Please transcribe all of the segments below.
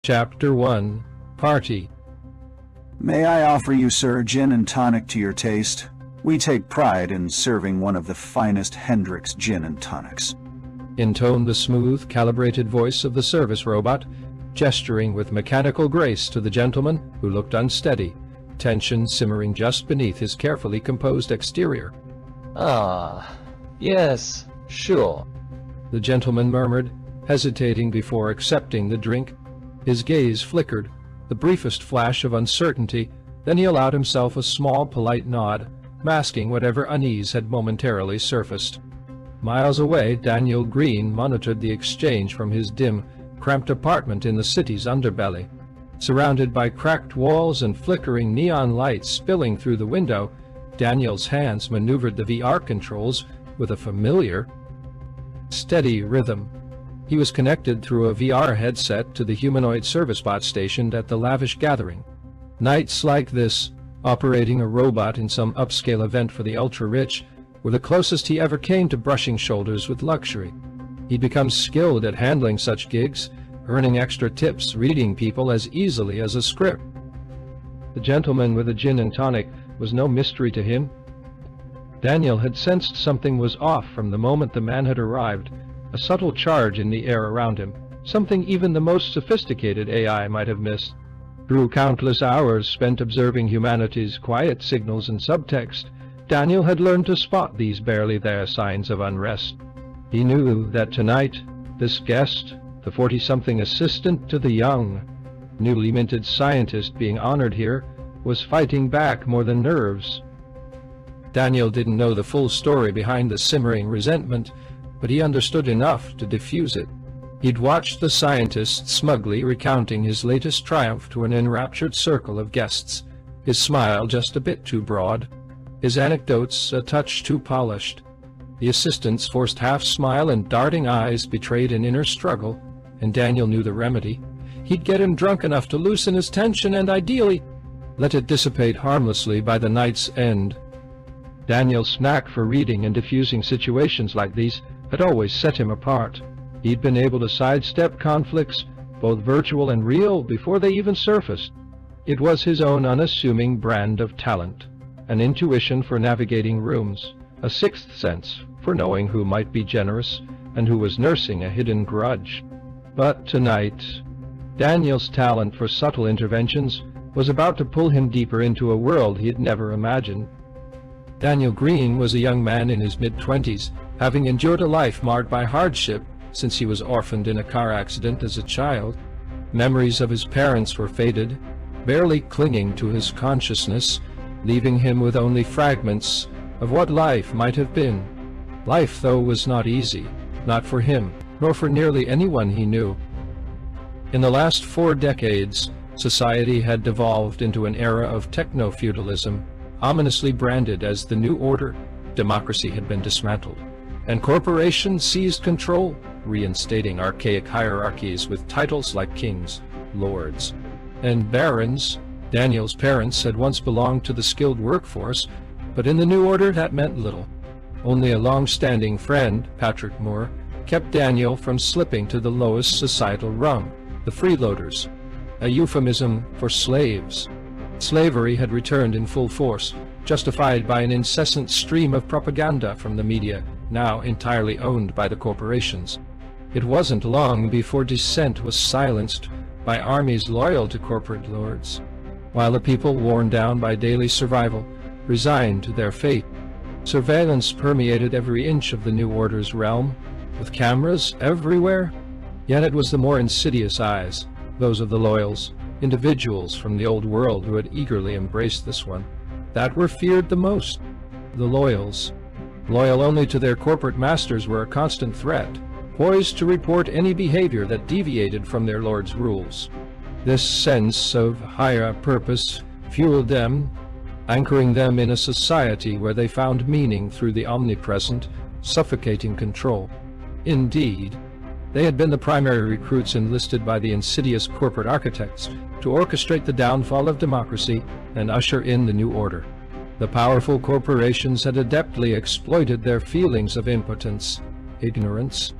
Chapter 1 Party. May I offer you, sir, gin and tonic to your taste? We take pride in serving one of the finest Hendrick's gin and tonics. Intoned the smooth, calibrated voice of the service robot, gesturing with mechanical grace to the gentleman who looked unsteady, tension simmering just beneath his carefully composed exterior. Yes, sure, the gentleman murmured, hesitating before accepting the drink. His gaze flickered, the briefest flash of uncertainty, then he allowed himself a small, polite nod, masking whatever unease had momentarily surfaced. Miles away, Daniel Green monitored the exchange from his dim, cramped apartment in the city's underbelly. Surrounded by cracked walls and flickering neon lights spilling through the window, Daniel's hands maneuvered the VR controls with a familiar, steady rhythm. He was connected through a VR headset to the humanoid service bot stationed at the lavish gathering. Nights like this, operating a robot in some upscale event for the ultra-rich, were the closest he ever came to brushing shoulders with luxury. He'd become skilled at handling such gigs, earning extra tips, reading people as easily as a script. The gentleman with the gin and tonic was no mystery to him. Daniel had sensed something was off from the moment the man had arrived, a subtle charge in the air around him, something even the most sophisticated AI might have missed. Through countless hours spent observing humanity's quiet signals and subtext, Daniel had learned to spot these barely there signs of unrest. He knew that tonight, this guest, the 40-something assistant to the young, newly minted scientist being honored here, was fighting back more than nerves. Daniel didn't know the full story behind the simmering resentment, but he understood enough to diffuse it. He'd watched the scientist smugly recounting his latest triumph to an enraptured circle of guests, his smile just a bit too broad, his anecdotes a touch too polished. The assistant's forced half-smile and darting eyes betrayed an inner struggle, and Daniel knew the remedy. He'd get him drunk enough to loosen his tension and, ideally, let it dissipate harmlessly by the night's end. Daniel's knack for reading and diffusing situations like these had always set him apart. He'd been able to sidestep conflicts, both virtual and real, before they even surfaced. It was his own unassuming brand of talent, an intuition for navigating rooms, a sixth sense for knowing who might be generous and who was nursing a hidden grudge. But tonight, Daniel's talent for subtle interventions was about to pull him deeper into a world he had never imagined. Daniel Green was a young man in his mid-20s, having endured a life marred by hardship since he was orphaned in a car accident as a child. Memories of his parents were faded, barely clinging to his consciousness, leaving him with only fragments of what life might have been. Life, though, was not easy, not for him, nor for nearly anyone he knew. In the last 4 decades, society had devolved into an era of techno-feudalism, ominously branded as the New Order. Democracy had been dismantled, and corporations seized control, reinstating archaic hierarchies with titles like kings, lords, and barons. Daniel's parents had once belonged to the skilled workforce, but in the New Order that meant little. Only a long-standing friend, Patrick Moore, kept Daniel from slipping to the lowest societal rung, the freeloaders, a euphemism for slaves. Slavery had returned in full force, justified by an incessant stream of propaganda from the media, now entirely owned by the corporations. It wasn't long before dissent was silenced by armies loyal to corporate lords, while the people, worn down by daily survival, resigned to their fate. Surveillance permeated every inch of the New Order's realm, with cameras everywhere. Yet it was the more insidious eyes, those of the loyals, individuals from the old world who had eagerly embraced this one, that were feared the most. The loyals, loyal only to their corporate masters, were a constant threat, poised to report any behavior that deviated from their lord's rules. This sense of higher purpose fueled them, anchoring them in a society where they found meaning through the omnipresent, suffocating control. Indeed, they had been the primary recruits enlisted by the insidious corporate architects to orchestrate the downfall of democracy and usher in the New Order. The powerful corporations had adeptly exploited their feelings of impotence, ignorance,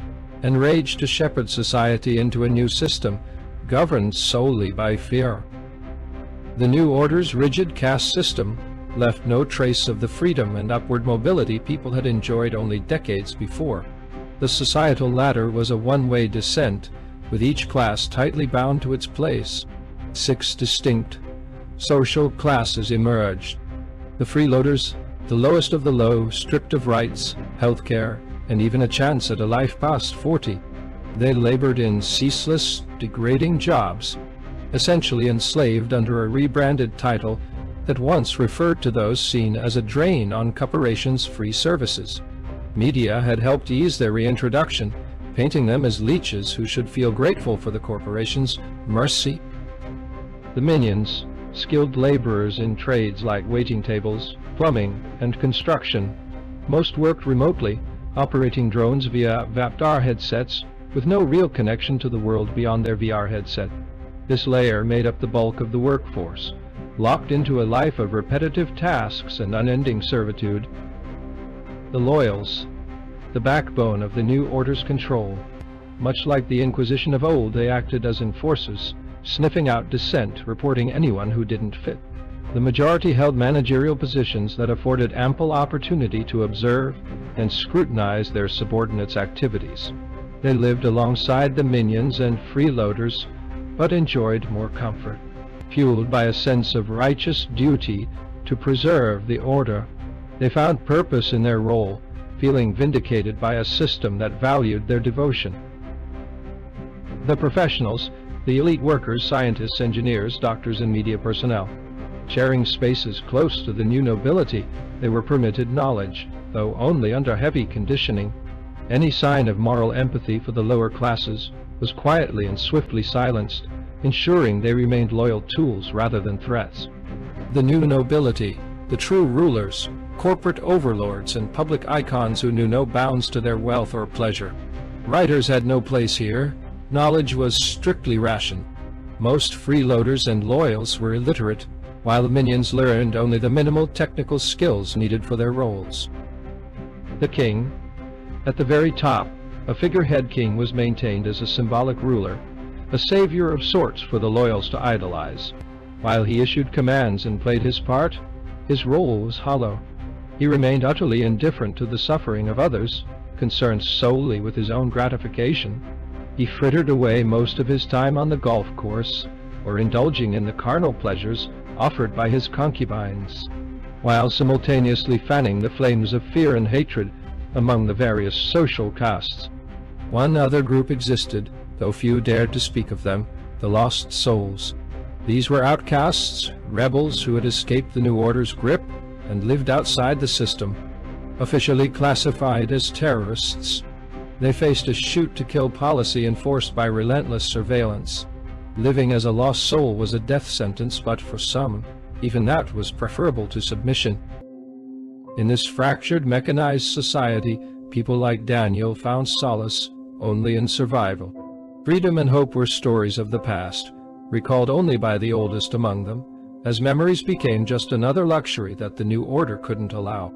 and rage to shepherd society into a new system governed solely by fear. The new order's rigid caste system left no trace of the freedom and upward mobility people had enjoyed only decades before. The societal ladder was a one-way descent, with each class tightly bound to its place. 6 distinct social classes emerged. The freeloaders, the lowest of the low, stripped of rights, healthcare, and even a chance at a life past 40. They labored in ceaseless, degrading jobs, essentially enslaved under a rebranded title that once referred to those seen as a drain on corporations' free services. Media had helped ease their reintroduction, painting them as leeches who should feel grateful for the corporation's mercy. The minions, skilled laborers in trades like waiting tables, plumbing, and construction. Most worked remotely, operating drones via VR headsets with no real connection to the world beyond their VR headset. This layer made up the bulk of the workforce, locked into a life of repetitive tasks and unending servitude. The loyals, the backbone of the new order's control. Much like the Inquisition of old, they acted as enforcers, sniffing out dissent, reporting anyone who didn't fit. The majority held managerial positions that afforded ample opportunity to observe and scrutinize their subordinates' activities. They lived alongside the minions and freeloaders, but enjoyed more comfort, fueled by a sense of righteous duty to preserve the order. They found purpose in their role, feeling vindicated by a system that valued their devotion. The professionals, the elite workers, scientists, engineers, doctors, and media personnel. Sharing spaces close to the new nobility, they were permitted knowledge, though only under heavy conditioning. Any sign of moral empathy for the lower classes was quietly and swiftly silenced, ensuring they remained loyal tools rather than threats. The new nobility, the true rulers, corporate overlords, and public icons who knew no bounds to their wealth or pleasure. Writers had no place here. Knowledge was strictly rationed. Most freeloaders and loyals were illiterate, while the minions learned only the minimal technical skills needed for their roles. The king. At the very top, a figurehead king was maintained as a symbolic ruler, a savior of sorts for the loyals to idolize. While he issued commands and played his part, his role was hollow. He remained utterly indifferent to the suffering of others, concerned solely with his own gratification. He frittered away most of his time on the golf course, or indulging in the carnal pleasures offered by his concubines, while simultaneously fanning the flames of fear and hatred among the various social castes. One other group existed, though few dared to speak of them, the lost souls. These were outcasts, rebels who had escaped the New Order's grip and lived outside the system. Officially classified as terrorists, they faced a shoot-to-kill policy enforced by relentless surveillance. Living as a lost soul was a death sentence, but for some, even that was preferable to submission. In this fractured, mechanized society, people like Daniel found solace only in survival. Freedom and hope were stories of the past, recalled only by the oldest among them, as memories became just another luxury that the New Order couldn't allow.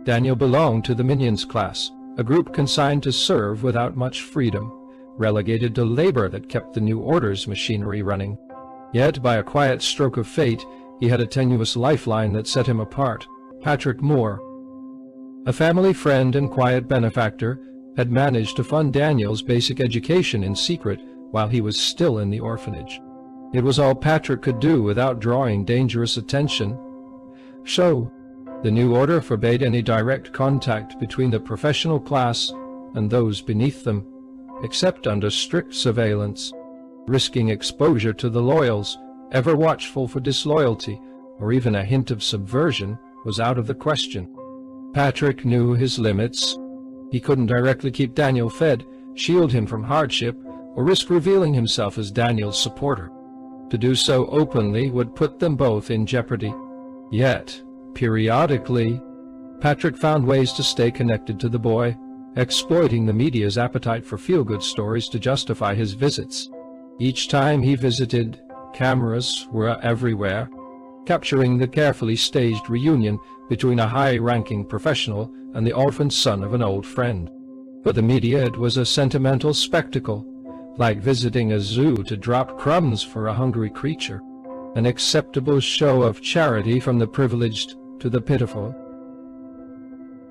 Daniel belonged to the Minions class, a group consigned to serve without much freedom, relegated to labor that kept the New Order's machinery running. Yet, by a quiet stroke of fate, he had a tenuous lifeline that set him apart. Patrick Moore, a family friend and quiet benefactor, had managed to fund Daniel's basic education in secret while he was still in the orphanage. It was all Patrick could do without drawing dangerous attention. So, the New Order forbade any direct contact between the professional class and those beneath them, except under strict surveillance. Risking exposure to the loyals, ever watchful for disloyalty or even a hint of subversion, was out of the question. Patrick knew his limits. He couldn't directly keep Daniel fed, shield him from hardship, or risk revealing himself as Daniel's supporter. To do so openly would put them both in jeopardy. Yet, periodically, Patrick found ways to stay connected to the boy, exploiting the media's appetite for feel-good stories to justify his visits. Each time he visited, cameras were everywhere, capturing the carefully staged reunion between a high-ranking professional and the orphaned son of an old friend. For the media, it was a sentimental spectacle. like visiting a zoo to drop crumbs for a hungry creature, an acceptable show of charity from the privileged to the pitiful.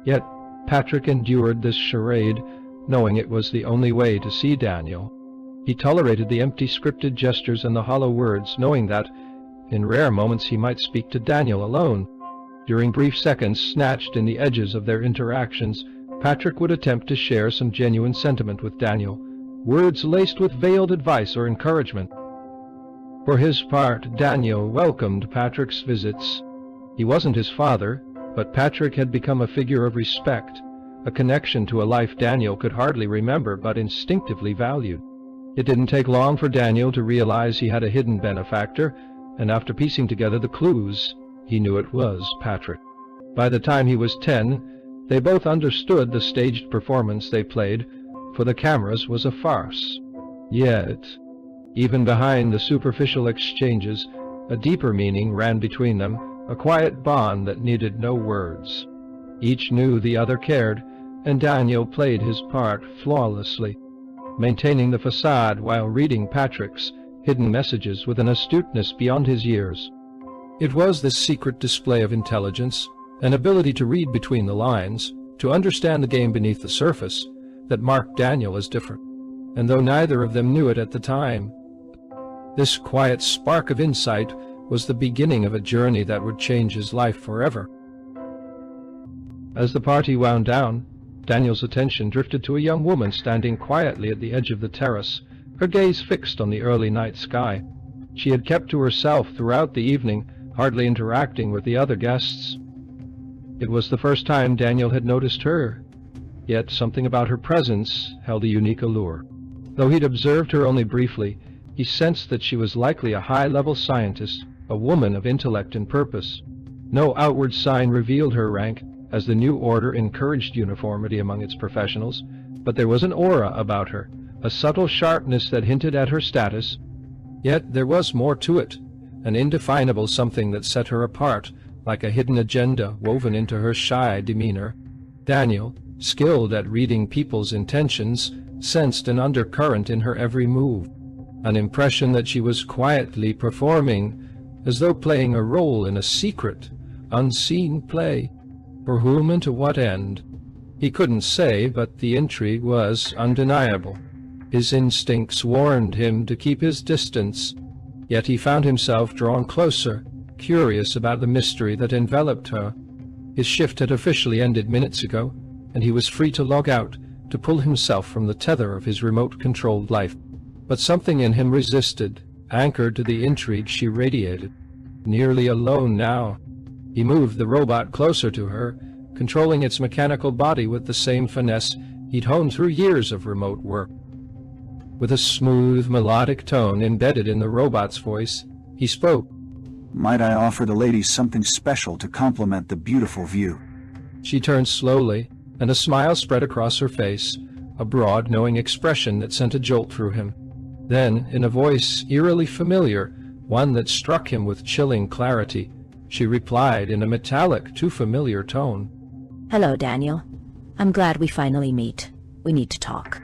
Yet Patrick endured this charade, knowing it was the only way to see Daniel. He tolerated the empty scripted gestures and the hollow words, knowing that, in rare moments, he might speak to Daniel alone. During brief seconds snatched in the edges of their interactions, Patrick would attempt to share some genuine sentiment with Daniel, words laced with veiled advice or encouragement. For his part, Daniel welcomed Patrick's visits. He wasn't his father, but Patrick had become a figure of respect, a connection to a life Daniel could hardly remember but instinctively valued. It didn't take long for Daniel to realize he had a hidden benefactor, and after piecing together the clues, he knew it was Patrick. By the time he was 10, they both understood the staged performance they played for the cameras was a farce. Yet, even behind the superficial exchanges, a deeper meaning ran between them, a quiet bond that needed no words. Each knew the other cared, and Daniel played his part flawlessly, maintaining the facade while reading Patrick's hidden messages with an astuteness beyond his years. It was this secret display of intelligence, an ability to read between the lines, to understand the game beneath the surface, that marked Daniel as different. And though neither of them knew it at the time, this quiet spark of insight was the beginning of a journey that would change his life forever. As the party wound down, Daniel's attention drifted to a young woman standing quietly at the edge of the terrace, her gaze fixed on the early night sky. She had kept to herself throughout the evening, hardly interacting with the other guests. It was the first time Daniel had noticed her, yet something about her presence held a unique allure. Though he'd observed her only briefly, he sensed that she was likely a high-level scientist, a woman of intellect and purpose. No outward sign revealed her rank, as the new order encouraged uniformity among its professionals, but there was an aura about her, a subtle sharpness that hinted at her status. Yet there was more to it, an indefinable something that set her apart, like a hidden agenda woven into her shy demeanor. Daniel, skilled at reading people's intentions, sensed an undercurrent in her every move, an impression that she was quietly performing, as though playing a role in a secret, unseen play. For whom and to what end? He couldn't say, but the intrigue was undeniable. His instincts warned him to keep his distance, yet he found himself drawn closer, curious about the mystery that enveloped her. His shift had officially ended minutes ago, and he was free to log out, to pull himself from the tether of his remote-controlled life. But something in him resisted, anchored to the intrigue she radiated. Nearly alone now, he moved the robot closer to her, controlling its mechanical body with the same finesse he'd honed through years of remote work. With a smooth, melodic tone embedded in the robot's voice, he spoke. "Might I offer the ladies something special to complement the beautiful view?" She turned slowly, and a smile spread across her face, a broad, knowing expression that sent a jolt through him. Then, in a voice eerily familiar, one that struck him with chilling clarity, she replied in a metallic, too familiar tone. "Hello, Daniel. I'm glad we finally meet. We need to talk."